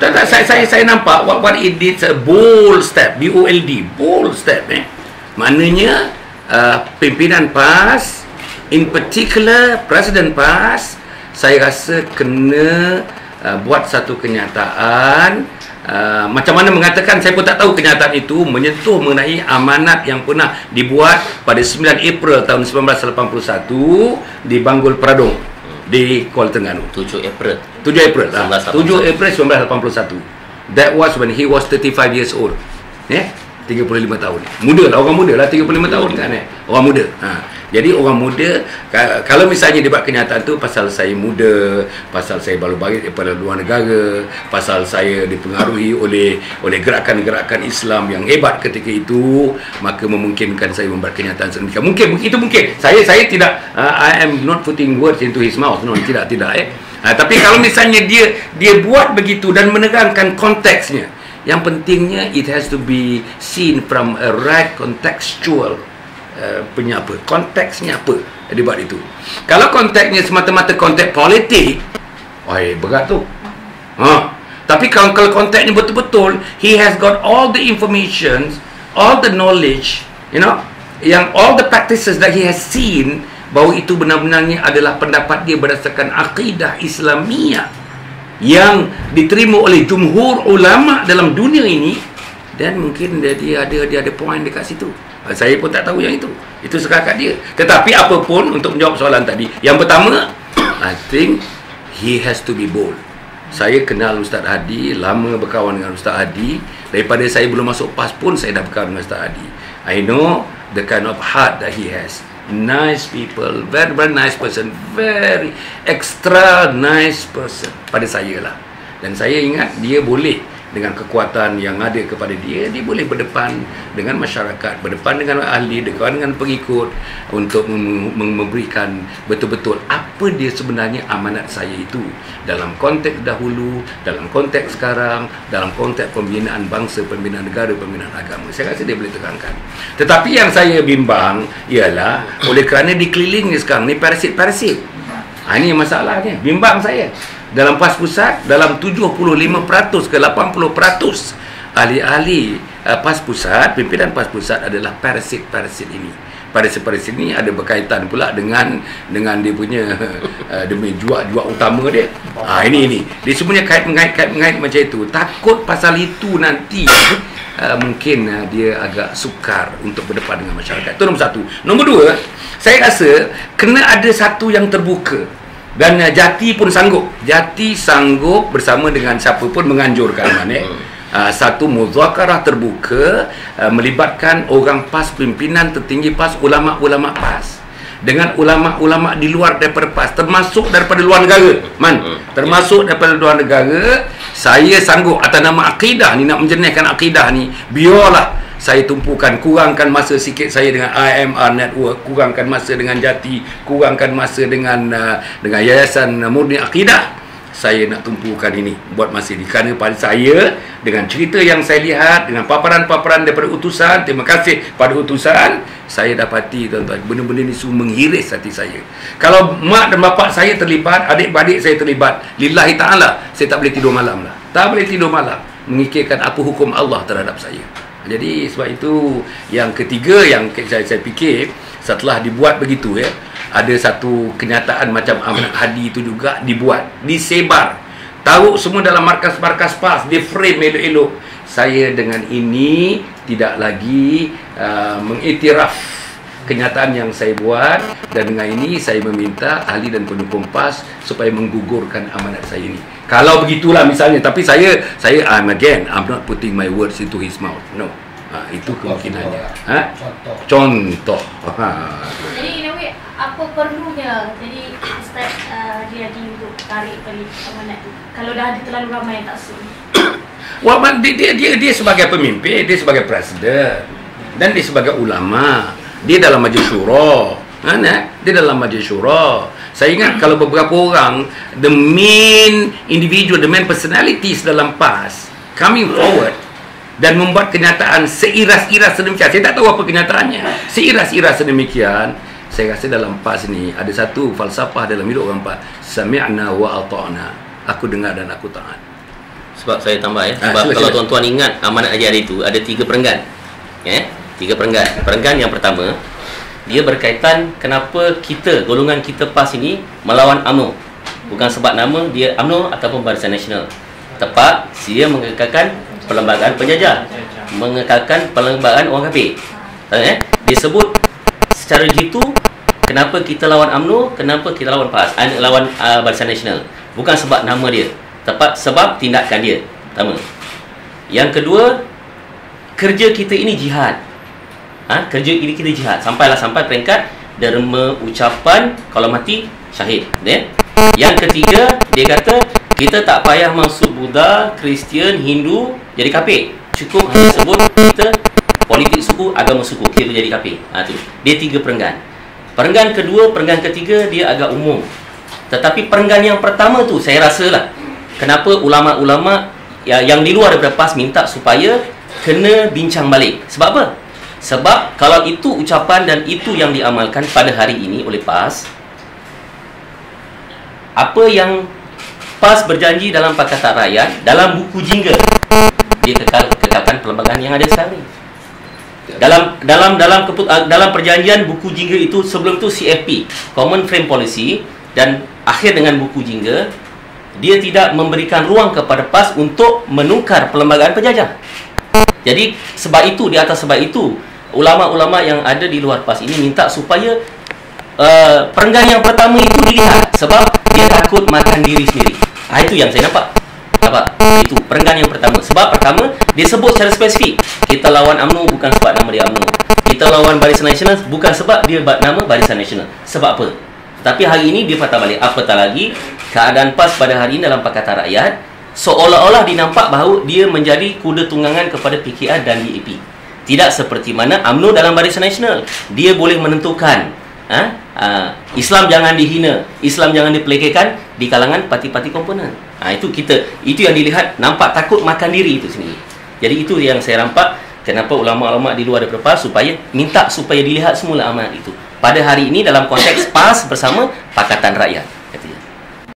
Tak, saya nampak what it did, a bold step, B-O-L-D, bold step. Maknanya pimpinan PAS, in particular Presiden PAS, saya rasa kena buat satu kenyataan. Macam mana mengatakan, saya pun tak tahu kenyataan itu menyentuh mengenai amanat yang pernah dibuat pada 9 April tahun 1981 di Banggul Peradung di Kuala Terengganu. 7 April 7 April 1981. That was when he was 35 years old. 35 tahun. Muda lah, orang muda lah 35 tahun kan. Orang muda. Jadi orang muda, kalau misalnya dia buat kenyataan tu pasal saya muda, pasal saya baru balik daripada luar negara, pasal saya dipengaruhi oleh gerakan-gerakan Islam yang hebat ketika itu, maka memungkinkan saya membuat kenyataan sedemikian. Mungkin itu mungkin. Saya tidak I am not putting words into his mouth. No, tidak. Tapi kalau misalnya dia buat begitu dan menerangkan konteksnya, yang pentingnya it has to be seen from a right contextual konteksnya apa dia buat itu. Kalau konteksnya semata-mata konteks politik, berat tu. Tapi kalau konteksnya betul-betul, he has got all the information, all the knowledge, yang all the practices that he has seen, bahawa itu benar-benarnya adalah pendapat dia berdasarkan akidah Islamiyah yang diterima oleh jumhur ulama dalam dunia ini, dan mungkin dia ada point dekat situ. Saya pun tak tahu yang itu setakat dia. Tetapi apapun, untuk menjawab soalan tadi, yang pertama, I think he has to be bold. Saya kenal Ustaz Hadi, lama berkawan dengan Ustaz Hadi. Daripada saya belum masuk PAS pun saya dah berkawan dengan Ustaz Hadi. I know the kind of heart that he has. Nice people, very very nice person, very extra nice person pada saya lah. Dan saya ingat dia boleh, dengan kekuatan yang ada kepada dia boleh berdepan dengan masyarakat, berdepan dengan ahli, berdepan dengan pengikut, untuk memberikan betul-betul apa dia sebenarnya amanat saya itu, dalam konteks dahulu, dalam konteks sekarang, dalam konteks pembinaan bangsa, pembinaan negara, pembinaan agama. Saya rasa dia boleh terangkan. Tetapi yang saya bimbang ialah oleh kerana dikelilingi sekarang ni parasit-parasit. Ini masalahnya, bimbang saya. Dalam PAS Pusat, dalam 75% ke 80% ahli-ahli PAS Pusat, pimpinan PAS Pusat adalah parasit-parasit ini. Parasit-parasit ini ada berkaitan pula dengan dia punya demi juak utama dia. Ini dia semuanya kait-mengait macam itu. Takut pasal itu nanti mungkin dia agak sukar untuk berdepan dengan masyarakat. Itu nombor satu. Nombor dua, saya rasa kena ada satu yang terbuka. Dan Jati pun sanggup. Jati sanggup bersama dengan siapa pun menganjurkan satu muzakarah terbuka melibatkan orang PAS, pimpinan tertinggi PAS, ulama-ulama PAS, dengan ulama-ulama di luar daripada PAS, termasuk daripada luar negara. Termasuk daripada luar negara. Saya sanggup atas nama akidah ni, nak menjernihkan akidah ni, biarlah saya tumpukan, kurangkan masa sikit saya dengan IMR Network, kurangkan masa dengan Jati, kurangkan masa dengan Yayasan Murni Akidah. Saya nak tumpukan ini, buat masa ini. Kerana pada saya, dengan cerita yang saya lihat, dengan paparan-paparan daripada utusan, terima kasih pada utusan, saya dapati tuan-tuan, benda-benda ni semua menghiris hati saya. Kalau mak dan bapak saya terlibat, adik-beradik saya terlibat, lillahi ta'ala, saya tak boleh tidur malam lah. Tak boleh tidur malam memikirkan apa hukum Allah terhadap saya. Jadi sebab itu yang ketiga yang saya fikir, setelah dibuat begitu ada satu kenyataan macam amanat Hadi itu juga dibuat, disebar, taruh semua dalam markas-markas PAS, di frame elok-elok. Saya dengan ini tidak lagi mengiktiraf kenyataan yang saya buat, dan dengan ini saya meminta ahli dan pendukung PAS supaya menggugurkan amanat saya ini. Kalau begitulah misalnya, tapi saya I'm not putting my words into his mouth. No. Itu kemungkinannya. Contoh. Jadi in a way, apa perlunya jadi step dia untuk tarik balik amanat itu, kalau dah ada terlalu ramai yang tak setuju? Dia sebagai pemimpin, dia sebagai presiden, dan dia sebagai ulama, dia dalam majlis syura. Dia dalam majlis syura. Saya ingat kalau beberapa orang, the main individual, the main personalities dalam PAS coming forward dan membuat kenyataan seiras-iras sedemikian. Saya tak tahu apa kenyataannya. Seiras-iras sedemikian. Saya rasa dalam PAS ni ada satu falsafah dalam hidup orang PAS. Sami'na wa ata'na. Aku dengar dan aku taat. Sebab saya tambah ya. Sebab Sila, kalau sila. tuan-tuan ingat amanat ajar itu ada 3 perenggan. Ya, 3 perenggan. Perenggan yang pertama, dia berkaitan kenapa kita, golongan kita PAS ini melawan UMNO. Bukan sebab nama dia UMNO ataupun Barisan Nasional. Tepat, dia mengekalkan perlembagaan penjajah, mengekalkan perlembagaan orang kafir. Dia sebut secara jitu kenapa kita lawan UMNO, kenapa kita lawan PAS, lawan Barisan Nasional. Bukan sebab nama dia, tepat sebab tindakan dia. Pertama. Yang kedua, kerja kita ini jihad. Kerja ini kita jihad. Sampai peringkat derma ucapan kalau mati syahid. Yang ketiga, dia kata kita tak payah masuk Buddha, Kristian, Hindu jadi kafir. Cukup hanya sebut kita politik suku, agama suku, kita jadi kafir. Tu. Dia 3 perenggan. Perenggan kedua, perenggan ketiga dia agak umum. Tetapi perenggan yang pertama tu saya rasalah kenapa ulama-ulama yang di luar daripada PAS minta supaya kena bincang balik. Sebab apa? Sebab kalau itu ucapan dan itu yang diamalkan pada hari ini oleh PAS, apa yang PAS berjanji dalam Pakatan Rakyat, dalam buku jingga, dia kekalkan perlembagaan yang ada sekarang ni. Dalam perjanjian buku jingga itu, sebelum itu CFP, Common Frame Policy, dan akhir dengan buku jingga, dia tidak memberikan ruang kepada PAS untuk menukar perlembagaan penjajah. Jadi sebab itu, di atas sebab itu, ulama-ulama yang ada di luar PAS ini minta supaya perenggan yang pertama itu dilihat, sebab dia takut makan diri sendiri. Itu yang saya nampak. Itu perenggan yang pertama. Sebab pertama, dia sebut secara spesifik, kita lawan UMNO bukan sebab nama dia UMNO, kita lawan Barisan Nasional bukan sebab dia nama Barisan Nasional. Sebab apa? Tapi hari ini dia patah balik. Apatah lagi, keadaan PAS pada hari ini dalam Pakatan Rakyat seolah-olah dinampak bahawa dia menjadi kuda tunggangan kepada PKR dan DAP. Tidak seperti mana UMNO dalam Barisan Nasional. Dia boleh menentukan Islam jangan dihina, Islam jangan dipelekehkan di kalangan parti-parti komponen. Itu yang dilihat, nampak takut makan diri itu sendiri. Jadi itu yang saya nampak kenapa ulama-ulama di luar daripada PAS minta supaya dilihat semula amanat itu pada hari ini dalam konteks PAS bersama Pakatan Rakyat.